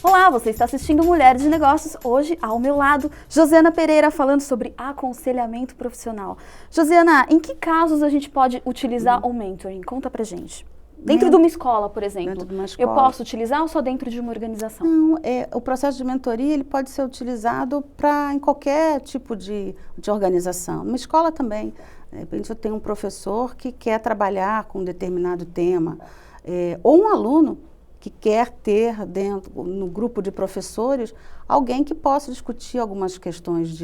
Olá, você está assistindo Mulheres de Negócios. Hoje, ao meu lado, Josiana Pereira falando sobre aconselhamento profissional. Josiana, em que casos a gente pode utilizar o mentoring? Conta pra gente. Dentro de uma escola, por exemplo, dentro de uma escola. Eu posso utilizar ou só dentro de uma organização? Não, o processo de mentoria ele pode ser utilizado em qualquer tipo de organização. Numa escola também. De repente eu tenho um professor que quer trabalhar com um determinado tema, ou um aluno que quer ter no grupo de professores alguém que possa discutir algumas questões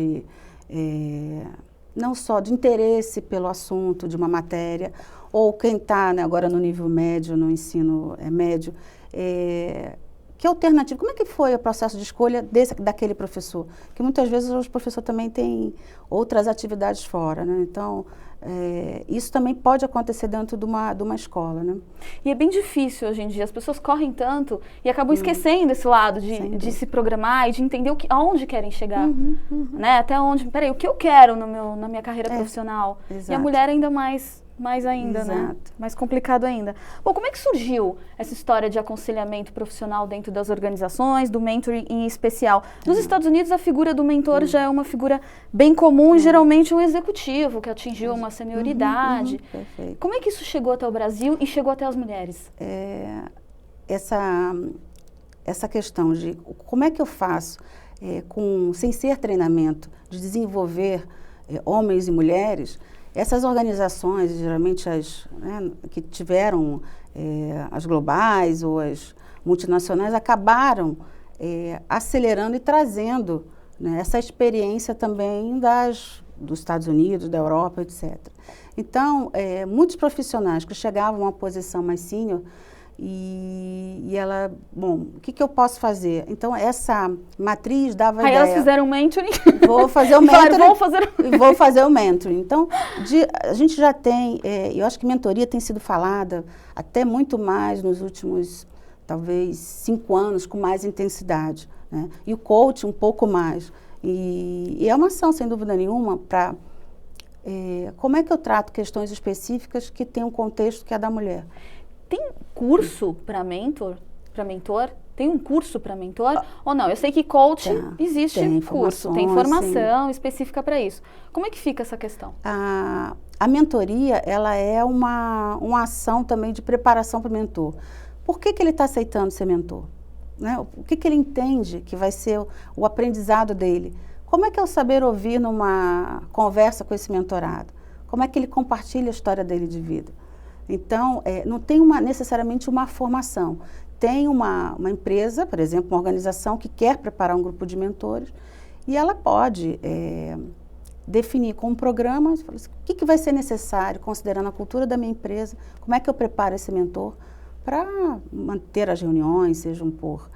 não só de interesse pelo assunto de uma matéria, ou quem está, né, agora no nível médio, no ensino médio, que alternativa? Como é que foi o processo de escolha daquele professor? Que muitas vezes os professores também têm outras atividades fora, né? Então, isso também pode acontecer dentro de uma escola, né? E é bem difícil hoje em dia, as pessoas correm tanto e acabam esquecendo esse lado de se programar e de entender aonde querem chegar, né? Até onde, peraí, o que eu quero na minha carreira profissional? Exato. E a mulher ainda mais ainda, Exato. né? Mais complicado ainda. Bom, como é que surgiu essa história de aconselhamento profissional dentro das organizações, do mentoring em especial? Nos Estados Unidos, a figura do mentor já é uma figura bem comum e geralmente um executivo que atingiu uma senioridade. Perfeito. Como é que isso chegou até o Brasil e chegou até as mulheres? Essa questão de como é que eu faço, sem ser treinamento, de desenvolver homens e mulheres. Essas organizações, geralmente que tiveram as globais ou as multinacionais, acabaram acelerando e trazendo, né, essa experiência também dos Estados Unidos, da Europa, etc. Então, muitos profissionais que chegavam a uma posição mais sênior e ela, bom, o que eu posso fazer? Então, essa matriz dava ideia. Aí elas fizeram mentoring. Vou fazer o mentoring. Vou fazer o mentoring. Então, a gente já tem, eu acho que mentoria tem sido falada até muito mais nos últimos, talvez, 5 anos, com mais intensidade, né? E o coaching um pouco mais. E é uma ação, sem dúvida nenhuma, para como é que eu trato questões específicas que têm um contexto que é da mulher. Tem curso para mentor? Tem um curso para mentor? Ou não? Eu sei que coaching existe curso, tem formação específica para isso. Como é que fica essa questão? A mentoria, ela é uma ação também de preparação para o mentor. Por que ele está aceitando ser mentor? Né? O que ele entende que vai ser o aprendizado dele? Como é que é o saber ouvir numa conversa com esse mentorado? Como é que ele compartilha a história dele de vida? Então, não tem necessariamente uma formação. Tem uma empresa, por exemplo, uma organização que quer preparar um grupo de mentores e ela pode definir com um programa o que vai ser necessário, considerando a cultura da minha empresa, como é que eu preparo esse mentor para manter as reuniões, sejam por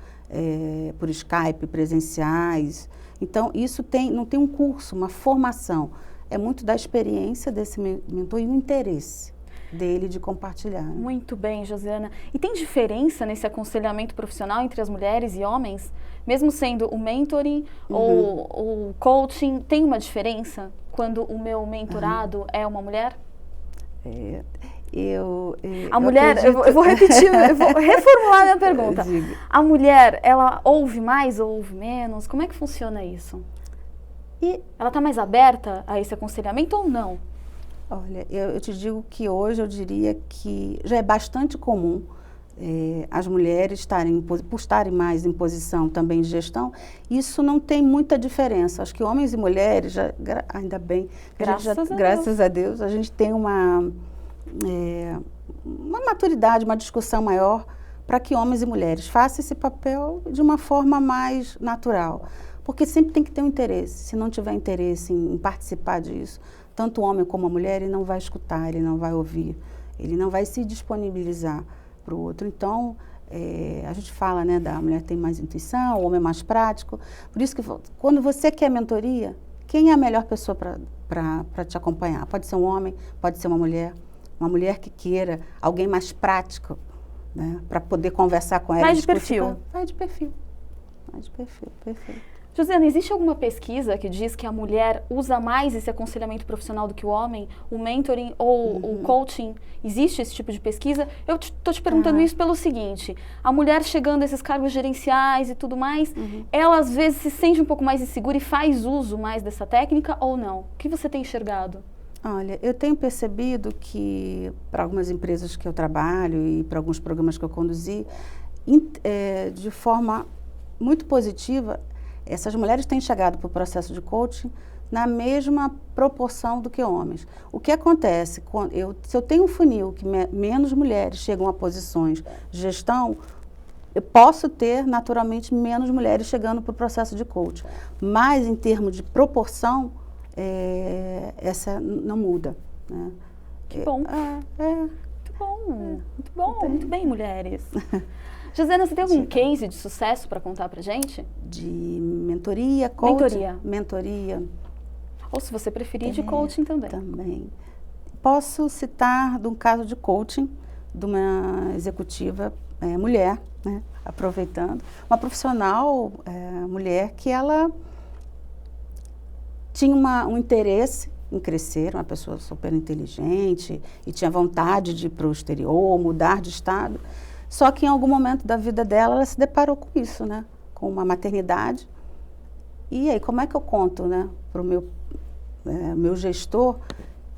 Skype, presenciais. Então, isso não tem um curso, uma formação. É muito da experiência desse mentor e o interesse dele de compartilhar. Né? Muito bem, Josiana. E tem diferença nesse aconselhamento profissional entre as mulheres e homens? Mesmo sendo o mentoring ou o coaching, tem uma diferença quando o meu mentorado é uma mulher? Eu vou repetir, eu vou reformular a minha pergunta. A mulher, ela ouve mais ou ouve menos? Como é que funciona isso? Ela está mais aberta a esse aconselhamento ou não? Olha, eu te digo que hoje eu diria que já é bastante comum as mulheres por estarem mais em posição também de gestão, isso não tem muita diferença. Acho que homens e mulheres, ainda bem, graças a Deus, a gente tem uma maturidade, uma discussão maior para que homens e mulheres façam esse papel de uma forma mais natural. Porque sempre tem que ter um interesse. Se não tiver interesse em participar disso, tanto o homem como a mulher, ele não vai escutar, ele não vai ouvir, ele não vai se disponibilizar para o outro. Então, a gente fala, né, da mulher tem mais intuição, o homem é mais prático. Por isso que quando você quer mentoria, quem é a melhor pessoa para te acompanhar? Pode ser um homem, pode ser uma mulher que queira, alguém mais prático, né, para poder conversar com ela. Vai de perfil. Vai de perfil, perfeito. Josiana, existe alguma pesquisa que diz que a mulher usa mais esse aconselhamento profissional do que o homem? O mentoring ou o coaching? Existe esse tipo de pesquisa? Eu estou te perguntando isso pelo seguinte, a mulher chegando a esses cargos gerenciais e tudo mais, ela às vezes se sente um pouco mais insegura e faz uso mais dessa técnica ou não? O que você tem enxergado? Olha, eu tenho percebido que para algumas empresas que eu trabalho e para alguns programas que eu conduzi, de forma muito positiva, essas mulheres têm chegado para o processo de coaching na mesma proporção do que homens. O que acontece, se eu tenho um funil que menos mulheres chegam a posições de gestão, eu posso ter naturalmente menos mulheres chegando para o processo de coaching. Mas em termos de proporção, essa não muda. Né? Que bom. Muito bom. Muito bom. Muito bem, mulheres. Josiana, você tem algum case de sucesso para contar pra gente? De mentoria, coaching? Mentoria. Ou se você preferir, de coaching também. Também. Posso citar de um caso de coaching de uma executiva mulher, né, aproveitando, uma profissional mulher que ela tinha um interesse em crescer, uma pessoa super inteligente e tinha vontade de ir para o exterior, mudar de estado. Só que em algum momento da vida dela, ela se deparou com isso, né? Com uma maternidade. E aí, como é que eu conto, né, para o meu gestor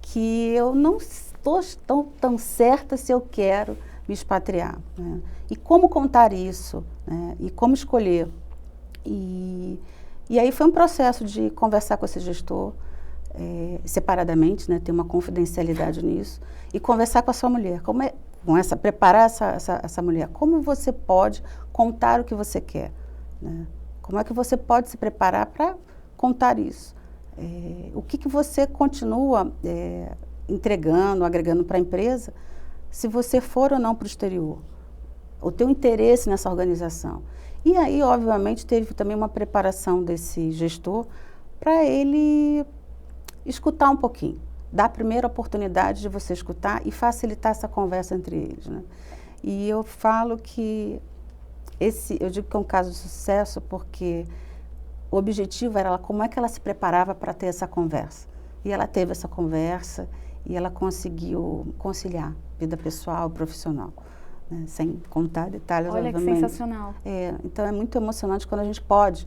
que eu não estou tão certa se eu quero me expatriar, né? E como contar isso, né? E como escolher. E aí foi um processo de conversar com esse gestor separadamente, né? Ter uma confidencialidade nisso e conversar com a sua mulher. Preparar essa mulher. Como você pode contar o que você quer? Né? Como é que você pode se preparar para contar isso? O que você continua entregando, agregando para a empresa, se você for ou não para o exterior? O teu interesse nessa organização. E aí, obviamente, teve também uma preparação desse gestor para ele escutar um pouquinho. Dar a primeira oportunidade de você escutar e facilitar essa conversa entre eles, né? E eu falo que eu digo que é um caso de sucesso porque o objetivo era como é que ela se preparava para ter essa conversa. E ela teve essa conversa e ela conseguiu conciliar vida pessoal e profissional, né? Sem contar detalhes, olha, obviamente. Que sensacional. Então é muito emocionante quando a gente pode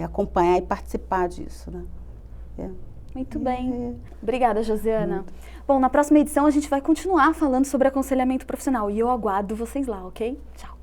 acompanhar e participar disso, né? Muito bem. Obrigada, Josiana. Bom, na próxima edição a gente vai continuar falando sobre aconselhamento profissional e eu aguardo vocês lá, ok? Tchau.